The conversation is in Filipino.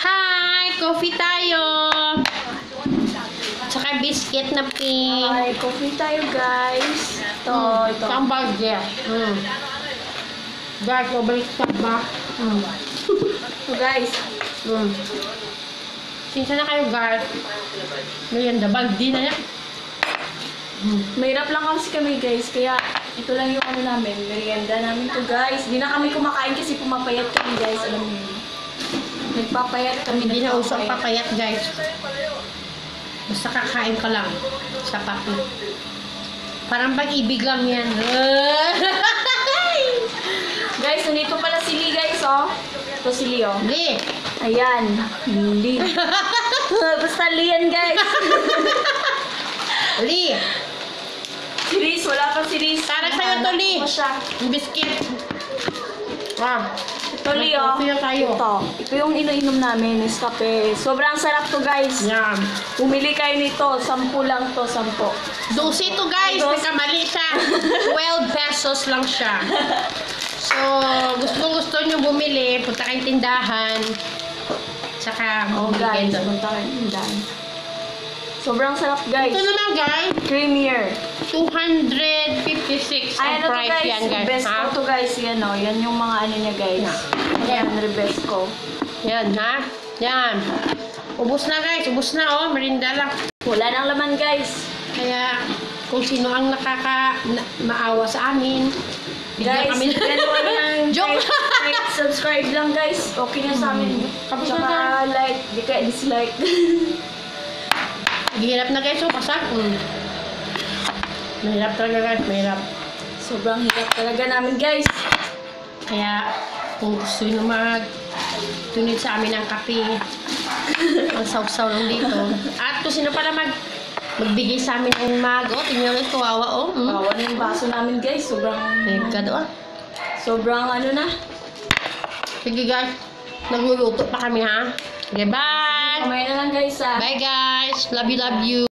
Hi! Coffee tayo! Tsaka biscuit na pink. Hi, coffee tayo guys. Ito. Ang bagay. Guys, mabalik ka ba? So guys, Sinsa na kayo guys? Merienda, bagdi na yan. mahirap lang kasi kami guys. Kaya ito lang yung ano namin, merienda namin to guys. Di na kami kumakain kasi pumapayat kami guys. Alam mo yun. Nagpapayat kami. Hindi na usang papayat guys. Basta kakain ka lang sa papi. Parang pag-ibig lang yan. Guys, nandito pala si Lee guys oh. Ito si Lee oh. Li! Ayan, Lee. Basta Lee yan guys. Li! Si Riz, wala pa si Riz. Para sa'yo to, Lee. Ano siya? Yung biscuit. Ah. Ito Lee oh. Coffee na tayo. Ito yung iniinom namin, Nescafe. Sobrang sarap to guys. Yan. Bumili kayo nito, 10 lang to, 10. 12 to guys. Dos. Nagkamali siya. 12 pesos lang siya. So, gusto nyo bumili, punta kayong tindahan. Saka, Oh guys, punta kayo tindahan. Sobrang sarap guys. Ito naman guys, Creamier. 256 ang Ay, ano to price guys? yan guys. Best ko to guys. Yan o. Yan yung mga ano niya guys. Yan, best ko. Yan ha. Yan. Ubus na guys. Ubus na oh. Merinda lang. Wala nang laman guys. Kaya kung sino ang maawa sa amin, bigyan Guys, kami yan mo lang. Joke! Subscribe lang guys. Okay na sa amin. Tapos na Tsaka like, di ka dislike. Hirap na guys. So, pasak. Mahirap talaga guys. Mahirap. Sobrang hirap talaga namin guys. Kaya kung gusto nyo mag-tunid sa amin ng kape, ang saw-saw lang dito. At kung sino pala magbigay sa amin ng mag, oh, tingnan nyo, kawawa, oh. Bawa na yung baso namin guys. Sobrang ano na. Sige guys, nagluluto pa kami ha. Okay, bye! Kamay na lang guys ah. Bye guys! Love you, love you!